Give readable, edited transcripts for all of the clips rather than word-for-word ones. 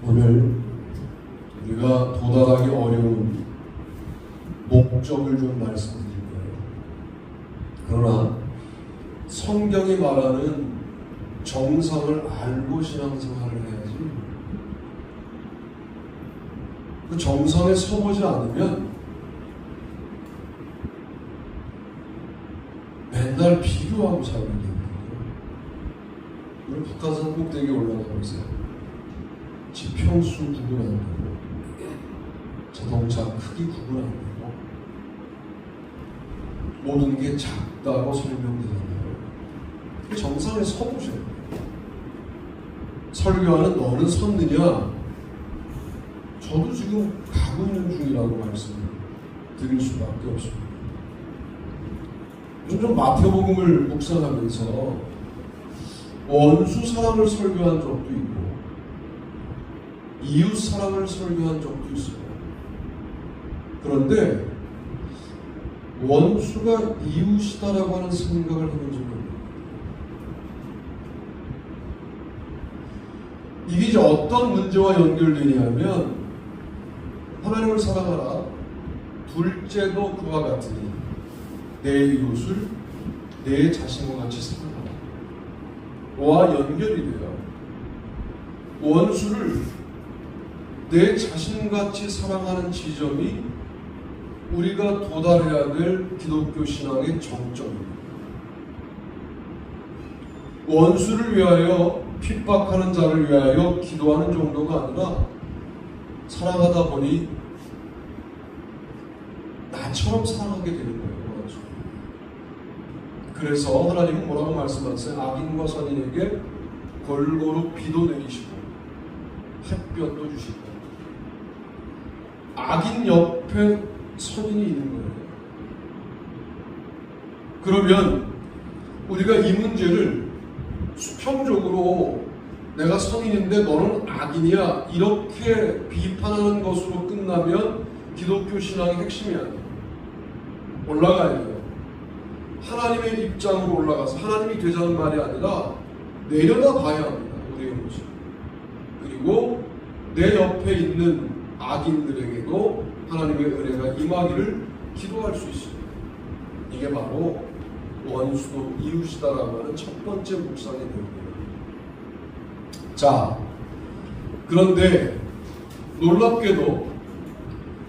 오늘 우리가 도달하기 어려운 목적을 좀 말씀드릴 거예요. 그러나 성경이 말하는 정성을 알고 신앙생활을 해야지, 그 정성에 서보지 않으면 맨날 비교하고 살게 됩니다. 우리 북한산 꼭대기에 올라가 보세요. 지평수 구분 안 되고, 자동차 크기 구분 안 되고, 모든 게 작다고 설명되잖아요. 정상에 서보셔야 돼요. 설교하는 너는 섰느냐? 저도 지금 가고 있는 중이라고 말씀을 드릴 수밖에 없습니다. 요즘 마태복음을 묵상하면서 원수 사랑을 설교한 적도 있고 이웃 사랑을 설교한 적도 있어요. 그런데 원수가 이웃이다라고 하는 생각을 해본 적은 없어요. 이게 이제 어떤 문제와 연결되냐면, 하나님을 사랑하라, 둘째도 그와 같으니 내 이웃을 내 자신과 같이 사랑하라 와 연결이 돼요. 원수를 내 자신같이 사랑하는 지점이 우리가 도달해야 될 기독교 신앙의 정점입니다. 원수를 위하여, 핍박하는 자를 위하여 기도하는 정도가 아니라, 사랑하다 보니 나처럼 사랑하게 되는 거예요. 그래서 하나님은 뭐라고 말씀하세요? 악인과 선인에게 골고루 비도 내리시고 햇볕도 주시고, 악인 옆에 선인이 있는 거예요. 그러면 우리가 이 문제를 수평적으로 내가 선인인데 너는 악인이야 이렇게 비판하는 것으로 끝나면 기독교 신앙의 핵심이 아니에요. 올라가야 돼요. 하나님의 입장으로 올라가서 하나님이 되자는 말이 아니라 내려다봐야 합니다. 우리의 모습. 그리고 내 옆에 있는 악인들에게도 하나님의 은혜가 임하기를 기도할 수 있습니다. 이게 바로 원수도 이웃이다라고 하는 첫 번째 묵상의 내용이에요. 자, 그런데 놀랍게도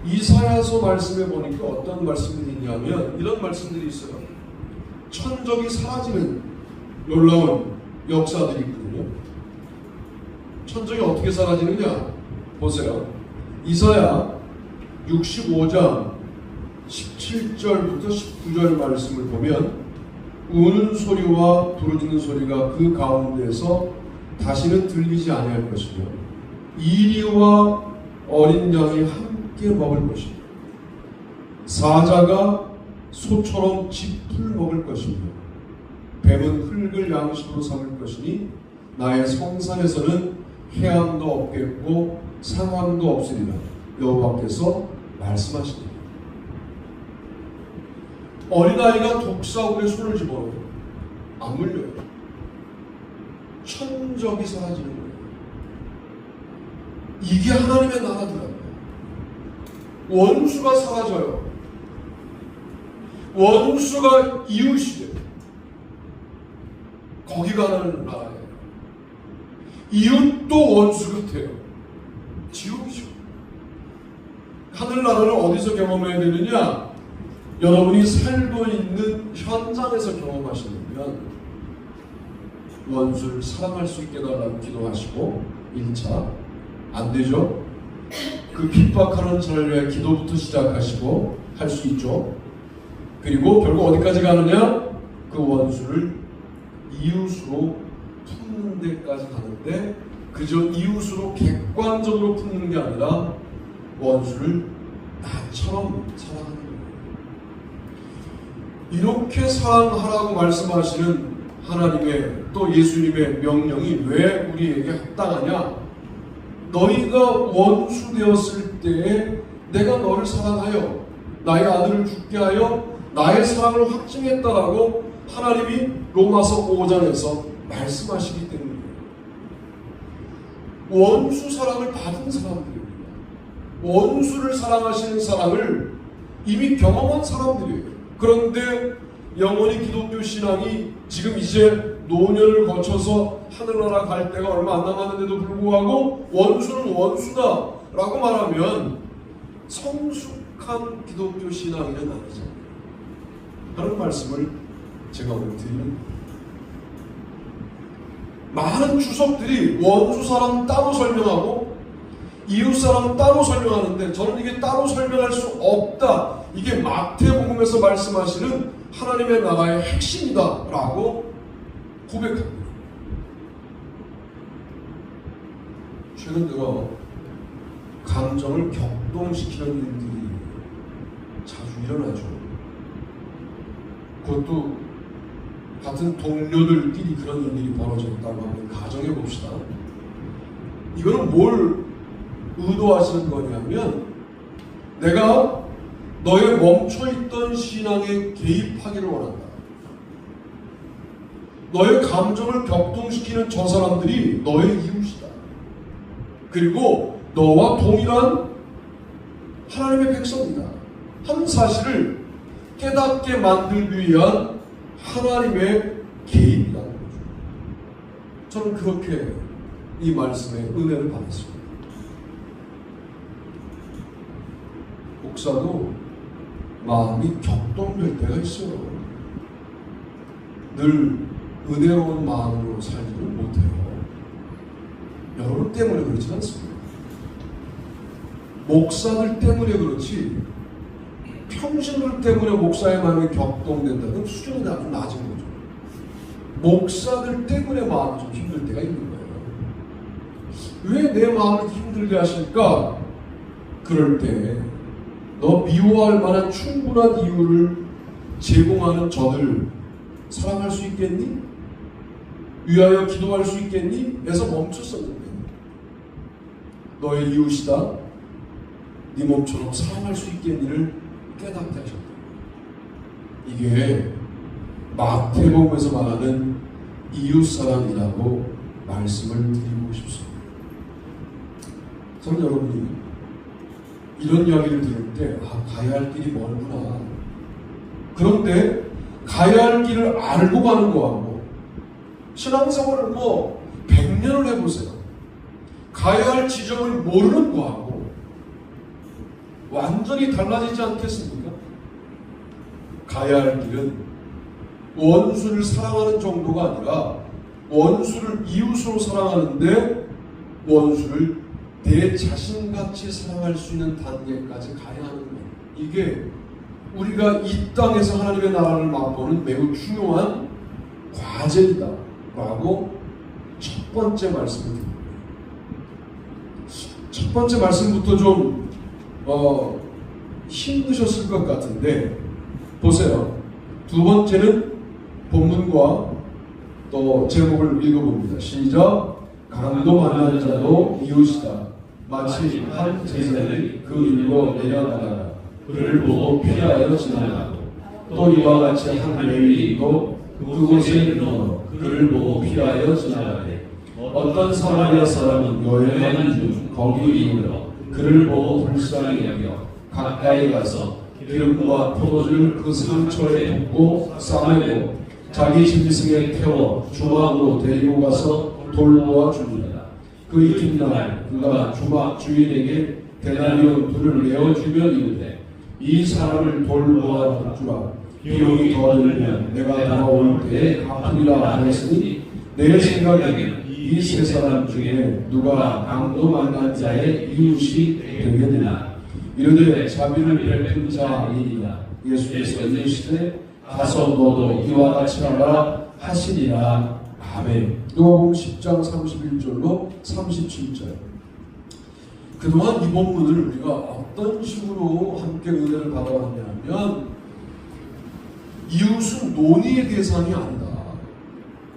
이사야서 말씀에 보니까 어떤 말씀들이 있냐면 이런 말씀들이 있어요. 천적이 사라지는 놀라운 역사들이 있거든요. 천적이 어떻게 사라지느냐? 보세요. 이사야 65장 17절부터 19절 말씀을 보면 우는 소리와 부르짖는 소리가 그 가운데에서 다시는 들리지 아니할 것이며 이리와 어린 양이 함께 먹을 것이며 사자가 소처럼 짚을 먹을 것이며 뱀은 흙을 양식으로 삼을 것이니 나의 성산에서는 해함도 없겠고 상함도 없으리라 여호와께서 말씀하시니라. 어린아이가 독사울에 손을 집어넣어요. 안 물려요. 천적이 사라지는 거예요. 이게 하나님의 나라더라고요. 원수가 사라져요. 원수가 이웃이 돼요. 거기가 하나님 나라예요. 이웃도 원수 같아요. 지옥이죠. 하늘나라를 어디서 경험해야 되느냐? 여러분이 살고 있는 현장에서 경험하시려면 원수를 사랑할 수 있게 달라고 기도하시고 1차 안 되죠? 그 핍박하는 자를 위해 기도부터 시작하시고 할 수 있죠. 그리고 결국 어디까지 가느냐? 그 원수를 이웃으로 품는 데까지 가는데 그저 이웃으로 객관적으로 품는 게 아니라 원수를 나처럼 사랑하는 거예요. 이렇게 사랑하라고 말씀하시는 하나님의 또 예수님의 명령이 왜 우리에게 합당하냐? 너희가 원수 되었을 때에 내가 너를 사랑하여 나의 아들을 죽게 하여 나의 사랑을 확증했다라고 하나님이 로마서 5장에서 말씀하시기 때문이에요. 원수 사랑을 받은 사람들입니다. 원수를 사랑하시는 사랑을 이미 경험한 사람들이에요. 그런데 영원히 기독교 신앙이 지금 이제 노년을 거쳐서 하늘나라 갈 때가 얼마 안 남았는데도 불구하고 원수는 원수다 라고 말하면 성숙한 기독교 신앙인은 아니잖아요 하는 말씀을 제가 오늘 드리는 많은 주석들이 원수 사람은 따로 설명하고 이웃 사람은 따로 설명하는데 저는 이게 따로 설명할 수 없다. 이게 마태복음에서 말씀하시는 하나님의 나라의 핵심이다 라고 고백합니다. 최근 들어 감정을 격동시키는 일들이 자주 일어나죠. 그것도 같은 동료들끼리 그런 일들이 벌어졌다고 하면 가정해 봅시다. 이거는 뭘 의도하시는 거냐면 내가 너의 멈춰있던 신앙에 개입하기를 원한다. 너의 감정을 격동시키는 저 사람들이 너의 이웃이다. 그리고 너와 동일한 하나님의 백성이다. 한 사실을 깨닫게 만들기 위한 하나님의 개입이라는 거죠. 저는 그렇게 이 말씀에 은혜를 받았습니다. 목사도 마음이 격동될 때가 있어요. 늘 은혜로운 마음으로 살지는 못해요. 여러분 때문에 그렇지 않습니다. 목사들 때문에 그렇지 평신들 때문에 목사의 마음이 격동된다는 수준이 아주 낮은 거죠. 목사들 때문에 마음이 좀 힘들 때가 있는 거예요. 왜 내 마음을 힘들게 하실까? 그럴 때 너 미워할 만한 충분한 이유를 제공하는 저를 사랑할 수 있겠니? 위하여 기도할 수 있겠니? 에서 멈췄었는데 너의 이웃이다. 네 몸처럼 사랑할 수 있겠니를 깨닫게 하셨다. 이게 마태복음에서 말하는 이웃사랑이라고 말씀을 드리고 싶습니다. 저는 여러분이 이런 이야기를 들을 때 가야 할 길이 멀구나. 그런데 가야 할 길을 알고 가는 거하고 신앙생활을 100년을 해보세요. 가야 할 지점을 모르는 거하고 완전히 달라지지 않겠습니까? 가야 할 길은 원수를 사랑하는 정도가 아니라 원수를 이웃으로 사랑하는데 원수를 내 자신같이 사랑할 수 있는 단계까지 가야 하는 거예요. 이게 우리가 이 땅에서 하나님의 나라를 맛보는 매우 중요한 과제이다 라고 첫 번째 말씀을 드립니다. 첫 번째 말씀부터 좀 힘드셨을 것 같은데 보세요. 두 번째는 본문과 또 제목을 읽어봅니다. 시작. 강도 만난 자도 이웃이다. 마치 한 제사장이 그 일로 내려가다가 그를 보고 피하여 지나가고 또 이와 같이 한 레위인도 그곳에 이르러 그를 보고 피하여 지나가되 어떤 사마리아 사람은 여행하는 중 거기 이르러 그를 보고 불쌍히 여겨 가까이 가서 기름과 포도주를 그 상처에 붓고 싸매고 자기 짐승에 태워 주막으로 데리고 가서 돌보아 줍니다. 그 이튿날 그가 주막 주인에게 데나리온 둘을 내어주며 이르되 이 사람을 돌보아 주라. 비용이 더 들면 내가 돌아올 때에 갚으리라 하였으니 내 생각에는 이 세 사람 중에 누가 강도 만난 자의 이웃이 되겠느냐. 이르되 자비를 베푼 자 아니니라. 예수께서 이르시되 가서 너도 이와 같이 하라 하시니라. 아멘. 누가복음 10장 31절로 37절. 그동안 이 본문을 우리가 어떤 식으로 함께 은혜를 받아왔냐면 이웃은 논의의 대상이 아니다.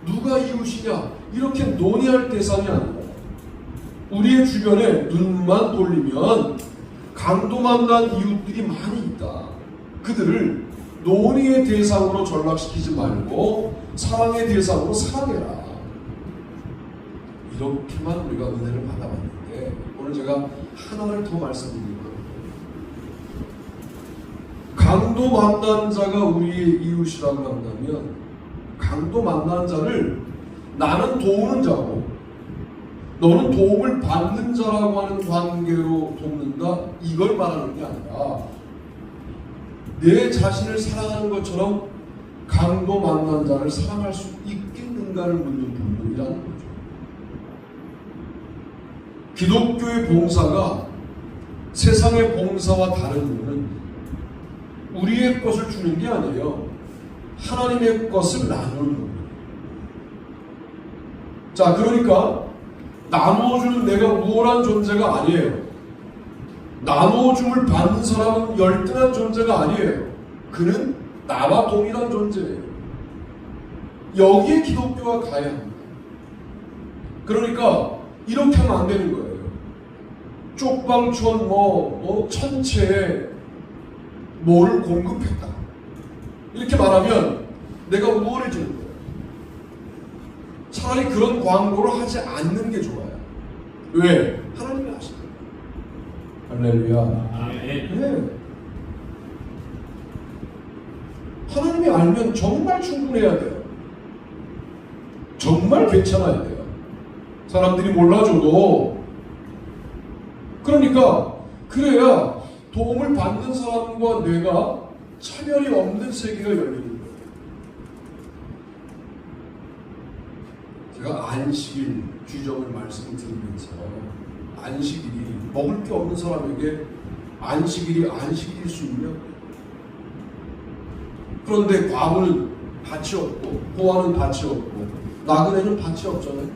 누가 이웃이냐 이렇게 논의할 대상이 아니다. 우리의 주변에 눈만 돌리면 강도 만난 이웃들이 많이 있다. 그들을 논의의 대상으로 전락시키지 말고 사랑의 대상으로 사랑해라. 이렇게만 우리가 은혜를 받아봤는데 오늘 제가 하나를 더 말씀드릴 거예요. 강도 만난 자가 우리의 이웃이라고 한다면 강도 만난 자를 나는 도우는 자고 너는 도움을 받는 자라고 하는 관계로 돕는다, 이걸 말하는 게 아니라 내 자신을 사랑하는 것처럼 강도 만난 자를 사랑할 수 있겠는가를 묻는 부분이라는 거죠. 기독교의 봉사가 세상의 봉사와 다른 이유는 우리의 것을 주는 게 아니에요. 하나님의 것을 나누는 겁니다. 자, 그러니까 나누어주는 내가 우월한 존재가 아니에요. 나누어줌을 받는 사람은 열등한 존재가 아니에요. 그는 나와 동일한 존재예요. 여기에 기독교가 가야 합니다. 그러니까 이렇게 하면 안 되는 거예요. 쪽방촌 천체에 뭐를 공급했다, 이렇게 말하면 내가 우월해지는 거예요. 차라리 그런 광고를 하지 않는 게 좋아요. 왜? 하나님이 아시거든요. 할렐루야. 네. 하나님이 알면 정말 충분해야 돼요. 정말 괜찮아야 돼요. 사람들이 몰라줘도. 그러니까 그래야 도움을 받는 사람과 내가 차별이 없는 세계가 열리는 거예요. 제가 안식일 규정을 말씀드리면서 안식일이 먹을 게 없는 사람에게 안식일이 안식일일 수 있냐? 그런데 과부는 밭이 없고 고아는 밭이 없고 나그네는 밭이 없잖아요.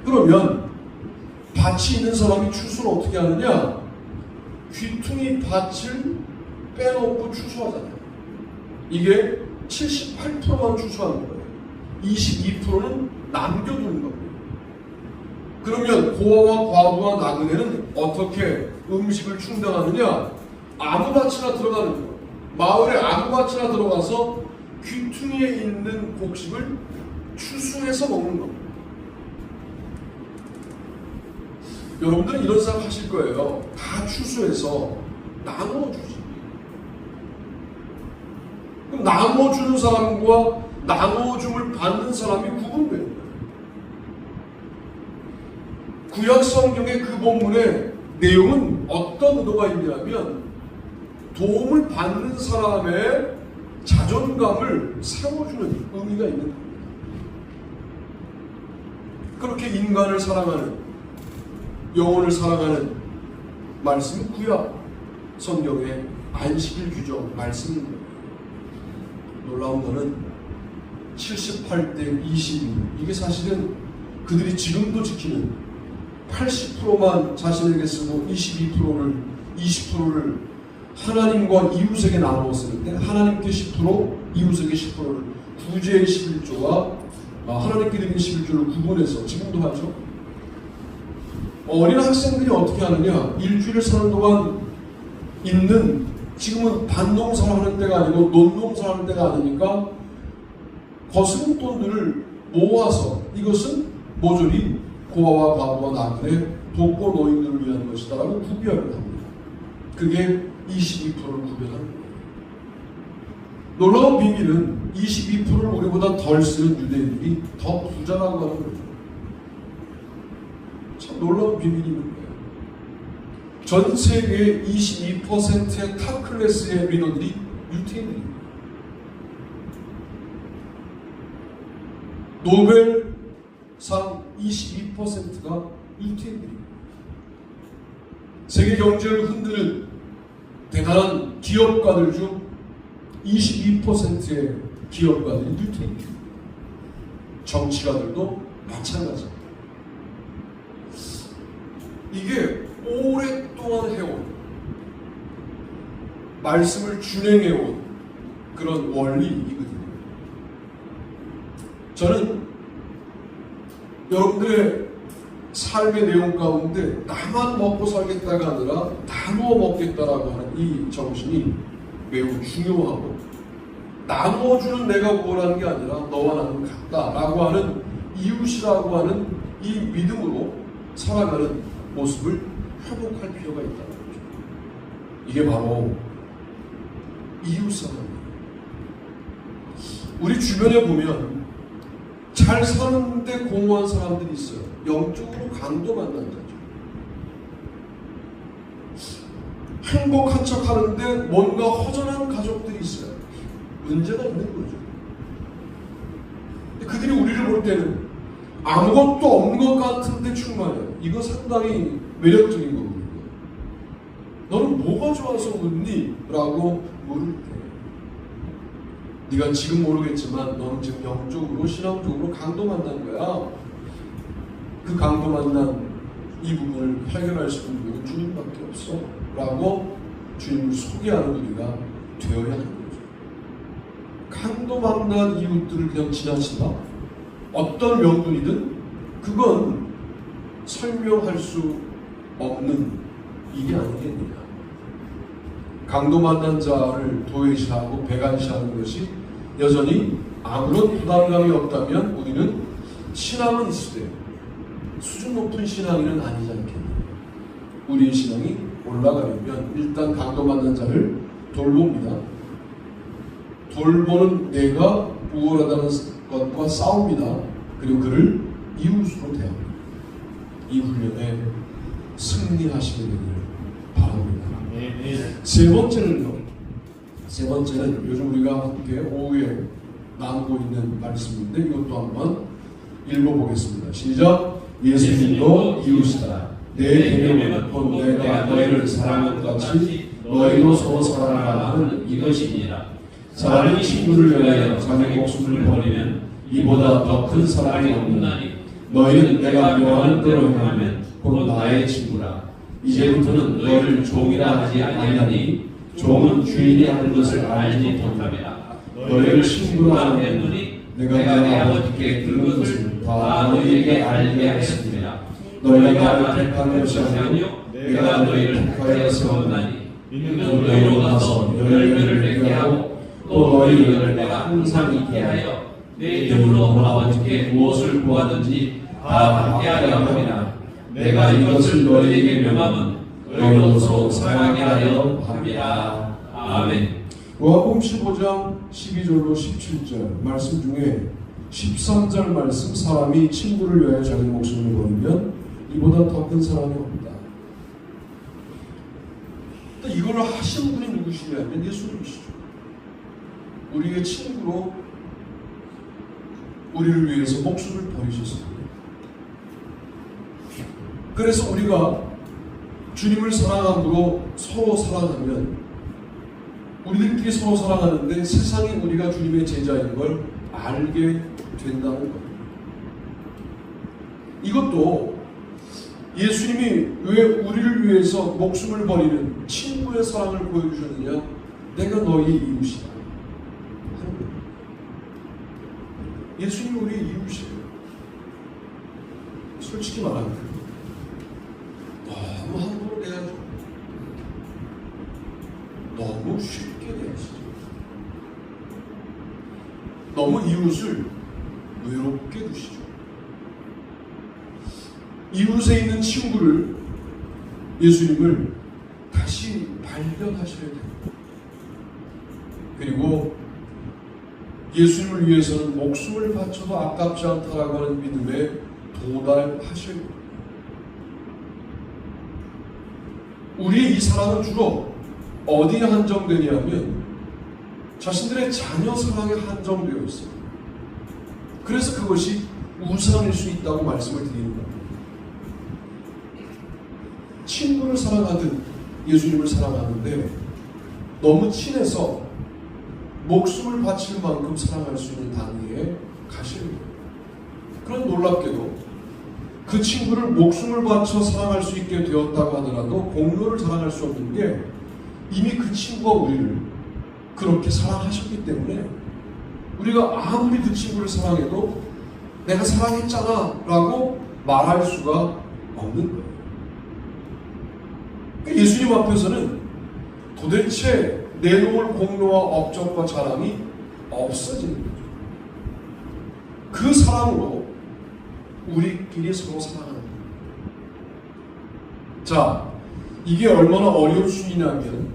그러면 밭이 있는 사람이 추수를 어떻게 하느냐? 귀퉁이 밭을 빼놓고 추수하잖아요. 이게 78%만 추수하는 거예요. 22%는 남겨두는 겁니다. 그러면 고아와 과부와 나그네는 어떻게 음식을 충당하느냐? 아무 밭이나 들어가는 거예요. 마을에 아무 밭이나 들어가서 귀퉁이에 있는 곡식을 추수해서 먹는 겁니다. 여러분들은 이런 생각 하실 거예요. 다 추수해서 나누어 주지. 그럼 나누어 주는 사람과 나누어 줌을 받는 사람이 구분돼요. 구약 성경의 그 본문의 내용은 어떤 의도가 있냐면 도움을 받는 사람의 자존감을 세워주는 의미가 있는 겁니다. 그렇게 인간을 사랑하는, 영혼을 사랑하는 말씀이 구약 성경의 안식일 규정 말씀입니다. 놀라운 것은 78대 22, 이게 사실은 그들이 지금도 지키는 80%만 자신에게 쓰고 20%를 하나님과 이웃에게 나누어 쓰는데, 하나님께 10%, 이웃에게 10%를 구제의 11조와 하나님께 드린 11조를 구분해서 지금도 하죠. 어린 학생들이 어떻게 하느냐? 일주일 사는 동안 있는, 지금은 밭농사를 하는 때가 아니고 논농사를 하는 때가 아니니까 거스른 돈들을 모아서 이것은 모조리 고아와 과부와 나그네, 독거 노인들을 위한 것이다 라고 구별을 합니다. 그게 22%를 구별하는 거예요. 놀라운 비밀은 22%를 우리보다 덜 쓰는 유대인들이 더 부자라고 하는 거죠. 참 놀라운 비밀이 있는 거예요. 전 세계의 22%의 탑 클래스의 리더들이 유태인들입니다. 노벨상 22%가 유태인들입니다. 세계 경제를 흔드는 대단한 기업가들 중 22%의 기업가들이 유태인입니다. 정치가들도 마찬가지입니다. 이게 오랫동안 해온, 말씀을 준행해온 그런 원리이거든요. 저는 여러분들의 삶의 내용 가운데 나만 먹고 살겠다가 아니라 나누어 먹겠다라고 하는 이 정신이 매우 중요하고, 나누어주는 내가 우월한 게 아니라 너와 나는 같다라고 하는 이웃이라고 하는 이 믿음으로 살아가는 모습을 회복할 필요가 있다는 거죠. 이게 바로 이웃사랑이에요. 우리 주변에 보면 잘 사는데 공허한 사람들이 있어요. 영적으로 강도 만난 자죠. 행복한 척 하는데 뭔가 허전한 가족들이 있어요. 문제가 있는 거죠. 그들이 우리를 볼 때는 아무것도 없는 것 같은데 충만해요. 이거 상당히 매력적인 거거든요. 너는 뭐가 좋아서 웃니? 라고 물을 때 네가 지금 모르겠지만 너는 지금 영적으로 신앙적으로 강도 만난 거야. 그 강도 만난 이 부분을 해결할 수 있는 분은 주님밖에 없어 라고 주님을 소개하는 우리가 되어야 하는 거죠. 강도 만난 이웃들을 그냥 지나친다? 어떤 명분이든 그건 설명할 수 없는 일이 아니겠느냐. 강도 만난 자를 도외시하고 배관시하는 것이 여전히 아무런 부담감이 없다면 우리는 신앙은 있을 때 수준 높은 신앙인은 아니지 않겠느냐. 우리의 신앙이 올라가려면 일단 강도 만난 자를 돌봅니다. 돌보는 내가 우월하다는 것과 싸웁니다. 그리고 그를 이웃으로 대합니다. 이 훈련에 승리하시게 되기를 바랍니다. 세 번째는 요즘 우리가 함께 오후에 나누고 있는 말씀인데 이것도 한번 읽어보겠습니다. 시작. 예수님도 이웃이다. 내 계명은 곧 내가 너희를 사랑한 것 같이 너희도 서로 사랑하라는 이것이니라. 사람이 친구를 위하여 자기 목숨을 버리면 이보다 더 큰 사랑이 없나니 너희는 내가 명하는 대로 행하면 곧 나의 친구라. 이제부터는 너희를 종이라 하지 아니하니 종은 주인이 하는 것을 알지 못함이라. 너희를 친구라 하노니 내가 내 아버지께 들은 것을 다 너희에게 알게 하였습니다. 너희가 나를 택한 것이 아니요 내가 너희를 택하여 세웠나니 이는 너희로 가서 열매를 맺게 하고 또 너희를 내가 항상 있게 하여 내 이름으로 아버지께 무엇을 구하든지 다 받게 하려 함이라. 내가 이것을 너희에게 명함은 너희로 서로 사랑하게 하려 함이라. 아멘. 요한복음 15장 12절로 17절 말씀 중에 13절 말씀, 사람이 친구를 위하여 자기 목숨을 버리면 이보다 더 큰 사랑이 없다. 이거를 하신 분이 누구시냐면 예수님이시죠. 우리의 친구로 우리를 위해서 목숨을 버리셨습니다. 그래서 우리가 주님을 사랑함으로 서로 사랑하면 우리들끼리 서로 사랑하는데 세상이 우리가 주님의 제자인 걸 알게 된다는 겁니다. 이것도 예수님이 왜 우리를 위해서 목숨을 버리는 친구의 사랑을 보여주셨느냐? 내가 너희 이웃이다. 예수님이 우리의 이웃이에요. 솔직히 말하면 너무 함부로 대하죠. 너무 쉽게 대하시죠. 너무 이웃을 외롭게 두시죠. 이웃에 있는 친구를, 예수님을 다시 발견하셔야 됩니다. 그리고 예수님을 위해서는 목숨을 바쳐도 아깝지 않다라고 하는 믿음에 도달하셔야 됩니다. 우리의 이 사랑은 주로 어디에 한정되냐면 자신들의 자녀 사랑에 한정되어 있어요. 그래서 그것이 우상일 수 있다고 말씀을 드리는 겁니다. 친구를 사랑하듯 예수님을 사랑하는데 너무 친해서 목숨을 바칠 만큼 사랑할 수 있는 단계에 가시는 거예요. 그런 놀랍게도 그 친구를 목숨을 바쳐 사랑할 수 있게 되었다고 하더라도 공로를 자랑할 수 없는 게 이미 그 친구가 우리를 그렇게 사랑하셨기 때문에 우리가 아무리 그 친구를 사랑해도 내가 사랑했잖아 라고 말할 수가 없는 거예요. 예수님 앞에서는 도대체 내놓을 공로와 업적과 자랑이 없어지는 거죠. 그 사랑으로 우리끼리 서로 사랑하는 거예요. 자, 이게 얼마나 어려운 수이냐면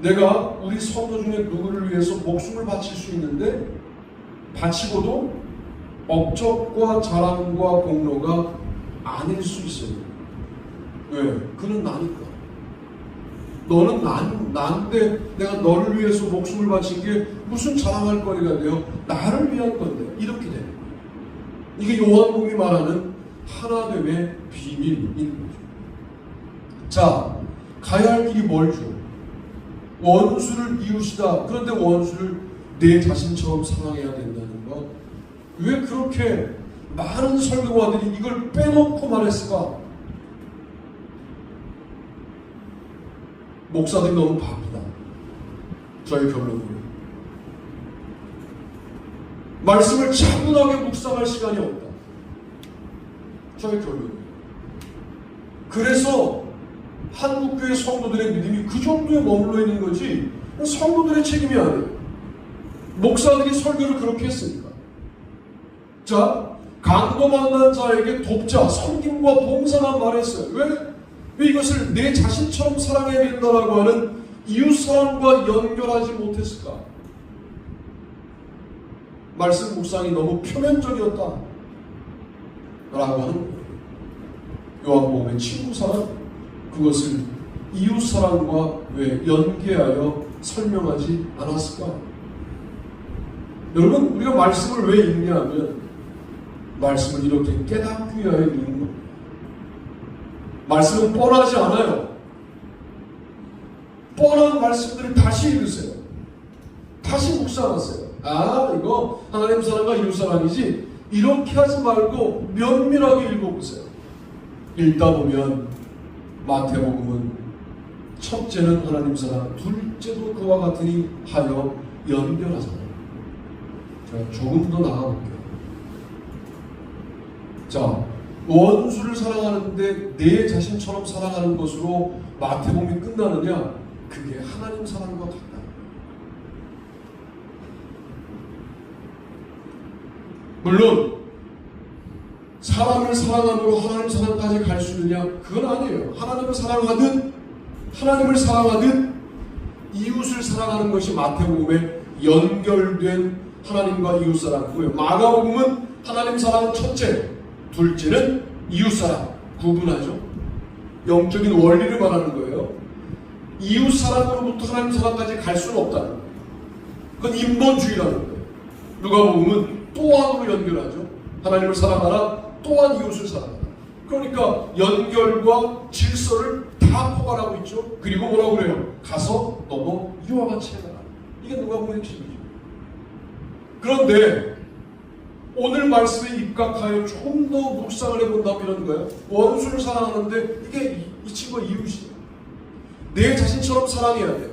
내가 우리 성도 중에 누구를 위해서 목숨을 바칠 수 있는데 바치고도 업적과 자랑과 공로가 아닐 수 있어요. 왜? 그는 나니까. 너는 난데 내가 너를 위해서 목숨을 바친 게 무슨 자랑할 거리가 돼요? 나를 위한 건데. 이렇게 되는 거예요. 이게 요한복음이 말하는 하나됨의 비밀인 거죠. 자, 가야 할 길이 멀죠. 원수를 이웃이다. 그런데 원수를 내 자신처럼 사랑해야 된다는 것. 왜 그렇게 많은 설교가들이 이걸 빼놓고 말했을까? 목사들이 너무 바쁘다. 저의 결론은 말씀을 차분하게 묵상할 시간이 없다. 저의 결론은 그래서 한국교회 성도들의 믿음이 그 정도에 머물러 있는 거지 성도들의 책임이 아니에요. 목사들이 설교를 그렇게 했으니까. 자, 강도 만난 자에게 돕자, 섬김과 봉사만 말했어요. 왜 이것을 내 자신처럼 사랑해야 된다라고 하는 이웃사랑과 연결하지 못했을까? 말씀 묵상이 너무 표면적이었다 라고 하는 거예요. 요한복음의 친구사랑, 그것을 이웃사랑과 왜 연계하여 설명하지 않았을까? 여러분, 우리가 말씀을 왜 읽냐 하면 말씀을 이렇게 깨닫기 위하여 읽는 겁니다. 말씀은 뻔하지 않아요. 뻔한 말씀들을 다시 읽으세요. 다시 묵상하세요. 아, 이거 하나님 사랑과 이웃 사랑이지. 이렇게 하지 말고 면밀하게 읽어보세요. 읽다 보면 마태복음은 첫째는 하나님 사랑, 둘째도 그와 같으니 하여 연결하잖아요. 제가 조금 더 나가볼게요. 자, 원수를 사랑하는데 내 자신처럼 사랑하는 것으로 마태복음이 끝나느냐? 그게 하나님 사랑과 같다. 물론 사람을 사랑함으로 하나님 사랑까지 갈 수 있느냐? 그건 아니에요. 하나님을 사랑하듯 이웃을 사랑하는 것이 마태복음에 연결된 하나님과 이웃 사랑이고요. 마가복음은 하나님 사랑은 첫째, 둘째는 이웃 사랑. 구분하죠. 영적인 원리를 말하는 거예요. 이웃 사랑으로부터 하나님 사랑까지 갈 수는 없다는 거예요. 그건 인본주의라는 거예요. 누가복음은 또한으로 연결하죠. 하나님을 사랑하라, 또한 이웃을 사랑하라. 그러니까 연결과 질서를 다 포괄하고 있죠. 그리고 뭐라고 그래요? 가서 너도 이와 같이 해라. 이게 누가복음의 핵심이죠. 그런데 오늘 말씀에 입각하여 조금 더 묵상을 해본다면 이런 거예요. 원수를 사랑하는데 이게 이 친구가 이웃이에요. 내 자신처럼 사랑해야 돼요.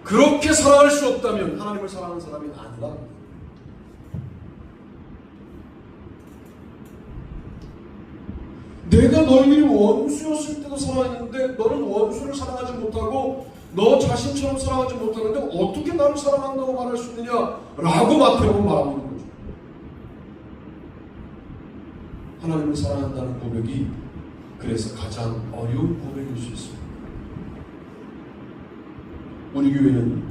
그렇게 사랑할 수 없다면 하나님을 사랑하는 사람이 아니라. 내가 너희들이 원수였을 때도 사랑했는데 너는 원수를 사랑하지 못하고 너 자신처럼 사랑하지 못하는데 어떻게 나를 사랑한다고 말할 수 있느냐? 라고 마태복음은 말하고 있는 거죠. 하나님을 사랑한다는 고백이 그래서 가장 어려운 고백일 수 있습니다. 우리 교회는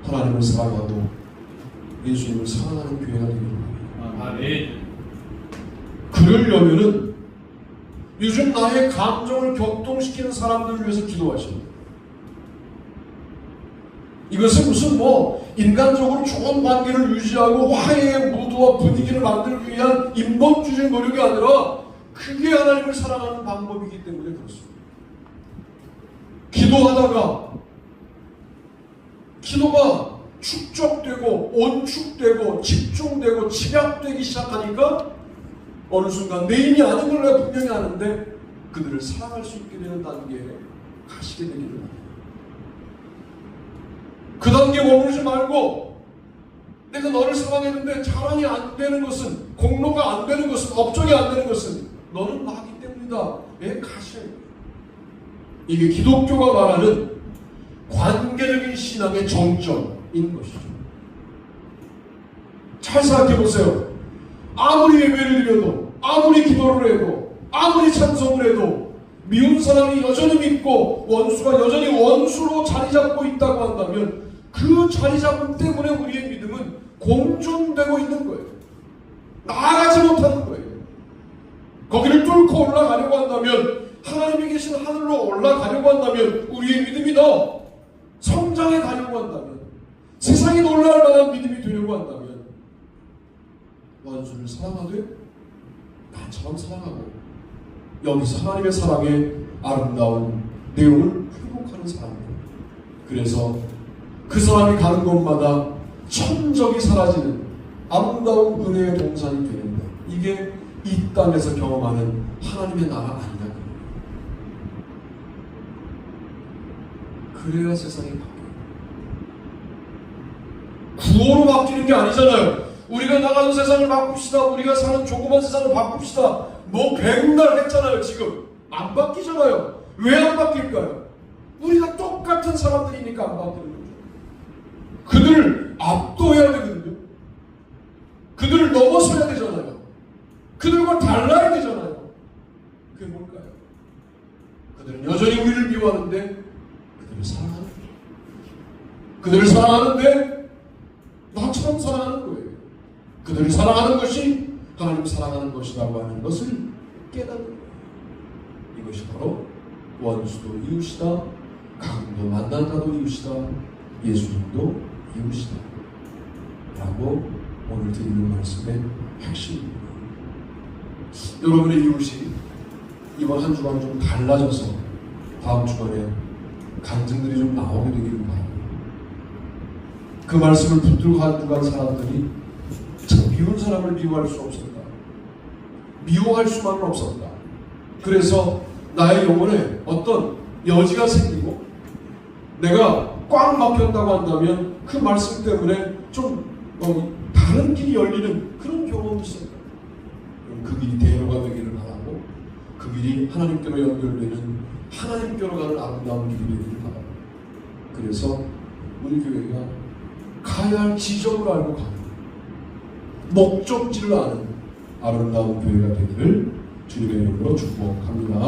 하나님을 사랑하고 예수님을 사랑하는 교회가 되기를 바랍니다. 아멘. 그러려면은 요즘 나의 감정을 격동시키는 사람들을 위해서 기도하십니다. 이것은 무슨 인간적으로 좋은 관계를 유지하고 화해의 무드와 분위기를 만들기 위한 인본주의 노력이 아니라 그게 하나님을 사랑하는 방법이기 때문에 그렇습니다. 기도가 축적되고 온축되고 집중되고 집약되기 시작하니까 어느 순간 내 힘이 아닌 걸 내가 분명히 아는데 그들을 사랑할 수 있게 되는 단계에 가시게 되기를 바랍니다. 그 단계에 머무르지 말고 내가 너를 사랑했는데 자랑이 안 되는 것은, 공로가 안 되는 것은, 업적이 안 되는 것은 너는 나기 때문이다. 왜 가셔야 돼요? 이게 기독교가 말하는 관계적인 신앙의 정점인 것이죠. 잘 생각해 보세요. 아무리 예배를 드려도, 아무리 기도를 해도 아무리 찬송을 해도 미운 사람이 여전히 믿고 원수가 여전히 원수로 자리 잡고 있다고 한다면 그 자리 잡음 때문에 우리의 믿음은 공존되고 있는 거예요. 나아가지 못하는 거예요. 거기를 뚫고 올라가려고 한다면, 하나님이 계신 하늘로 올라가려고 한다면, 우리의 믿음이 더 성장해 가려고 한다면, 세상이 놀랄 만한 믿음이 되려고 한다면, 원수를 사랑하되 나처럼 사랑하고 여기서 하나님의 사랑의 아름다운 내용을 회복하는 사람이에요. 그래서 그 사람이 가는 곳마다 천적이 사라지는 아름다운 은혜의 동산이 되는 것, 이게 이 땅에서 경험하는 하나님의 나라 아니냐. 그래야 세상이 바뀌어요. 구호로 바뀌는 게 아니잖아요. 우리가 나가는 세상을 바꿉시다, 우리가 사는 조그만 세상을 바꿉시다, 뭐 백날 했잖아요. 지금 안 바뀌잖아요. 왜 안 바뀔까요? 우리가 똑같은 사람들이니까 안 바뀌는 거죠. 그들을 압도해야 되거든요. 그들을 넘어서야 되잖아요. 그들과 달라야 되잖아요. 그게 뭘까요? 그들은 여전히 우리를 미워하는데 그들을 사랑하는 거죠. 그들을 사랑하는데 나처럼 사랑하는 거예요. 그들을 사랑하는 것이 하나님 사랑하는 것이라고 하는 것을 깨닫는 거예요. 이것이 바로 원수도 이웃이다, 가금도 만난 자도 이웃이다, 예수님도 이웃이다 라고 오늘 드리는 말씀의 핵심입니다. 여러분의 이웃이 이번 한 주간 좀 달라져서 다음 주간에 간증들이 좀 나오게 되기를 바랍니다. 그 말씀을 붙들고 한 주간 살았더니 참 미운 사람을 미워할 수 없었다, 미워할 수만은 없었다. 그래서 나의 영혼에 어떤 여지가 생기고 내가 꽉 막혔다고 한다면 그 말씀 때문에 좀 다른 길이 열리는 그런 경험이 있어요. 그 길이 대로가 되기를 바라고, 그 길이 하나님께로 연결되는, 하나님께로 가는 아름다운 길이 되기를 바랍니다. 그래서 우리 교회가 가야 할 지점을 알고 가는, 목적지를 아는 아름다운 교회가 되기를 주님의 이름으로 축복합니다.